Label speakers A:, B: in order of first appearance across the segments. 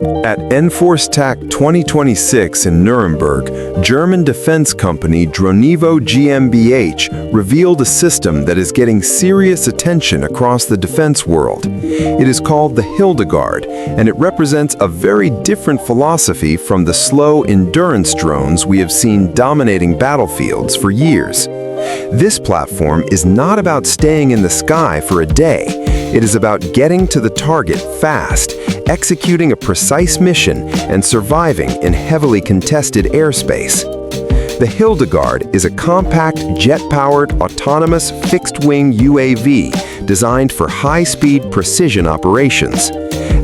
A: At Enforce Tac 2026 in Nuremberg, German defense company Dronivo GmbH revealed a system that is getting serious attention across the defense world. It is called the Hildegard, and it represents a very different philosophy from the slow endurance drones we have seen dominating battlefields for years. This platform is not about staying in the sky for a day. It is about getting to the target fast, executing a precise mission, and surviving in heavily contested airspace. The Hildegard is a compact, jet-powered, autonomous, fixed-wing UAV designed for high-speed precision operations.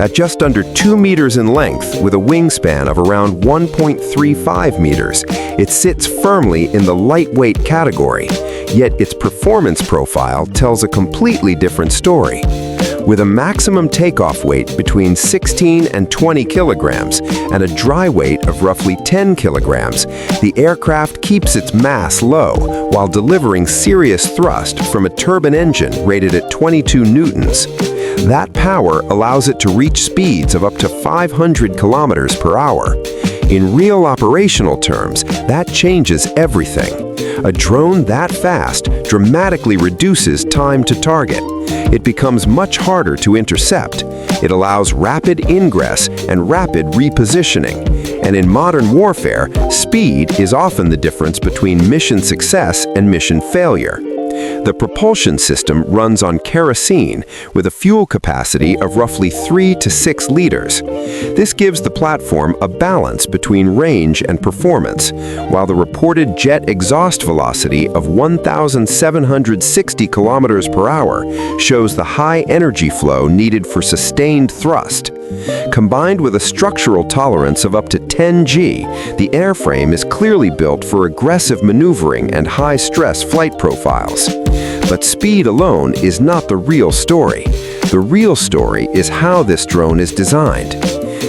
A: At just under 2 meters in length, with a wingspan of around 1.35 meters, it sits firmly in the lightweight category, yet its performance profile tells a completely different story. With a maximum takeoff weight between 16 and 20 kilograms and a dry weight of roughly 10 kilograms, the aircraft keeps its mass low while delivering serious thrust from a turbine engine rated at 22 newtons. That power allows it to reach speeds of up to 500 kilometers per hour. In real operational terms, that changes everything. A drone that fast dramatically reduces time to target. It becomes much harder to intercept. It allows rapid ingress and rapid repositioning. And in modern warfare, speed is often the difference between mission success and mission failure. The propulsion system runs on kerosene with a fuel capacity of roughly 3 to 6 liters. This gives the platform a balance between range and performance, while the reported jet exhaust velocity of 1,760 kilometers per hour shows the high energy flow needed for sustained thrust. Combined with a structural tolerance of up to 10 G, the airframe is clearly built for aggressive maneuvering and high-stress flight profiles. But speed alone is not the real story. The real story is how this drone is designed.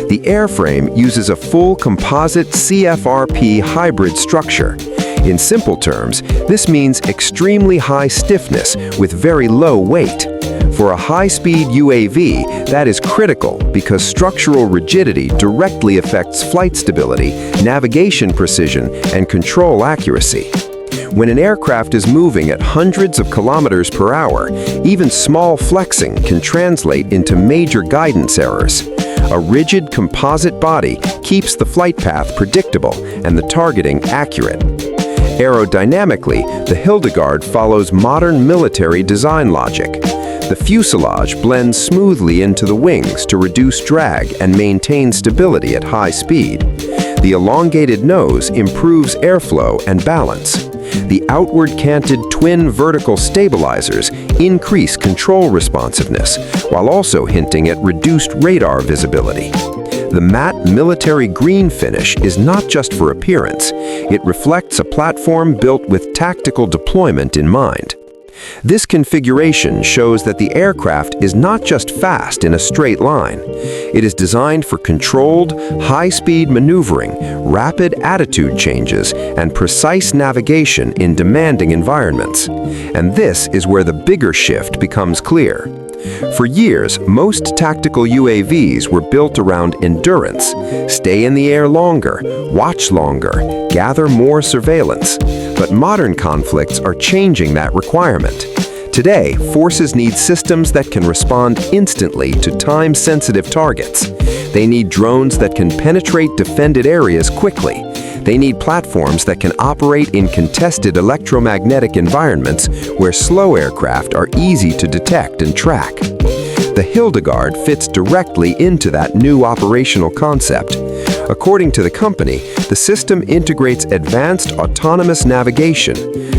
A: The airframe uses a full composite CFRP hybrid structure. In simple terms, this means extremely high stiffness with very low weight. For a high-speed UAV, that is critical because structural rigidity directly affects flight stability, navigation precision, and control accuracy. When an aircraft is moving at hundreds of kilometers per hour, even small flexing can translate into major guidance errors. A rigid composite body keeps the flight path predictable and the targeting accurate. Aerodynamically, the Hildegard follows modern military design logic. The fuselage blends smoothly into the wings to reduce drag and maintain stability at high speed. The elongated nose improves airflow and balance. The outward-canted twin vertical stabilizers increase control responsiveness, while also hinting at reduced radar visibility. The matte military green finish is not just for appearance. It reflects a platform built with tactical deployment in mind. This configuration shows that the aircraft is not just fast in a straight line. It is designed for controlled, high-speed maneuvering, rapid attitude changes, and precise navigation in demanding environments. And this is where the bigger shift becomes clear. For years, most tactical UAVs were built around endurance, stay in the air longer, watch longer, gather more surveillance. But modern conflicts are changing that requirement. Today, forces need systems that can respond instantly to time-sensitive targets. They need drones that can penetrate defended areas quickly. They need platforms that can operate in contested electromagnetic environments where slow aircraft are easy to detect and track. The Hildegard fits directly into that new operational concept. According to the company, the system integrates advanced autonomous navigation.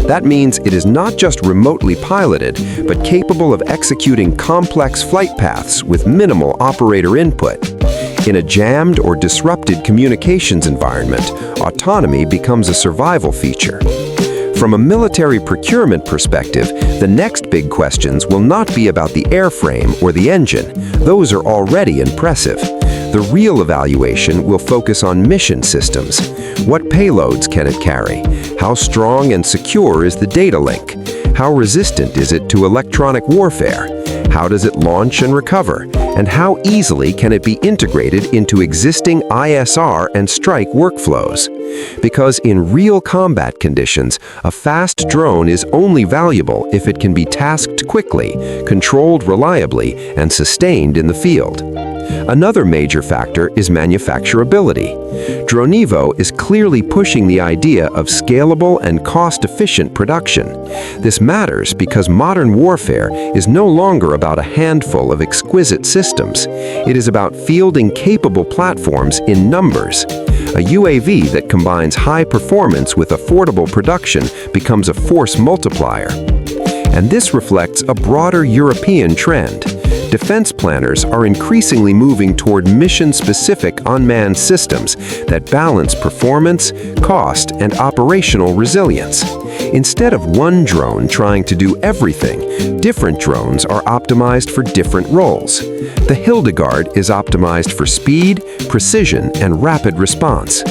A: That means it is not just remotely piloted, but capable of executing complex flight paths with minimal operator input. In a jammed or disrupted communications environment, autonomy becomes a survival feature. From a military procurement perspective, the next big questions will not be about the airframe or the engine. Those are already impressive. The real evaluation will focus on mission systems. What payloads can it carry? How strong and secure is the data link? How resistant is it to electronic warfare? How does it launch and recover?
B: And how easily can it be integrated into existing ISR and strike workflows? Because in real combat conditions, a fast drone is only valuable if it can be tasked quickly, controlled reliably, and sustained in the field. Another major factor is manufacturability. Dronivo is clearly pushing the idea of scalable and cost-efficient production. This matters because modern warfare is no longer about a handful of exquisite systems. It is about fielding capable platforms in numbers. A UAV that combines high performance with affordable production becomes a force multiplier. And this reflects a broader European trend. Defense planners are increasingly moving toward mission-specific unmanned systems that balance performance, cost, and operational resilience. Instead of one drone trying to do everything, different drones are optimized for different roles. The Hildegard is optimized for speed, precision, and rapid response.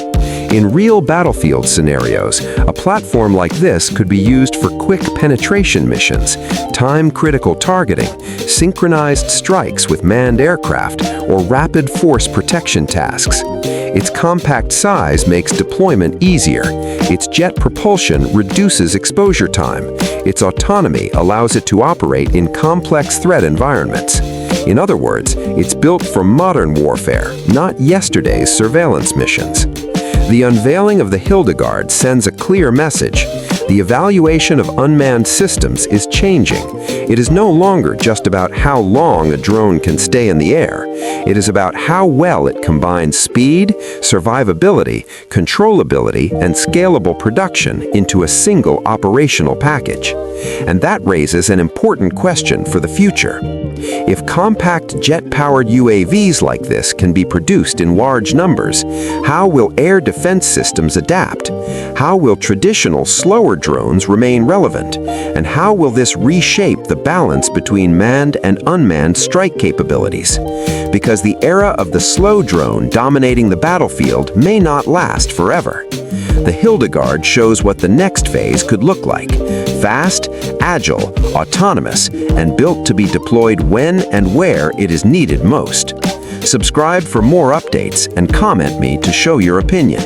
B: In real battlefield scenarios, a platform like this could be used for quick penetration missions, time-critical targeting, synchronized strikes with manned aircraft, or rapid force protection tasks. Its compact size makes deployment easier. Its jet propulsion reduces exposure time. Its autonomy allows it to operate in complex threat environments. In other words, it's built for modern warfare, not yesterday's surveillance missions. The unveiling of the Hildegard sends a clear message. The evaluation of unmanned systems is changing. It is no longer just about how long a drone can stay in the air. It is about how well it combines speed, survivability, controllability, and scalable production into a single operational package. And that raises an important question for the future. If compact jet-powered UAVs like this can be produced in large numbers, how will air defense systems adapt? How will traditional, slower drones remain relevant? And how will this reshape the balance between manned and unmanned strike capabilities? Because the era of the slow drone dominating the battlefield may not last forever. The Hildegard shows what the next phase could look like: fast, agile, autonomous, and built to be deployed when and where it is needed most. Subscribe for more updates and comment me to show your opinion.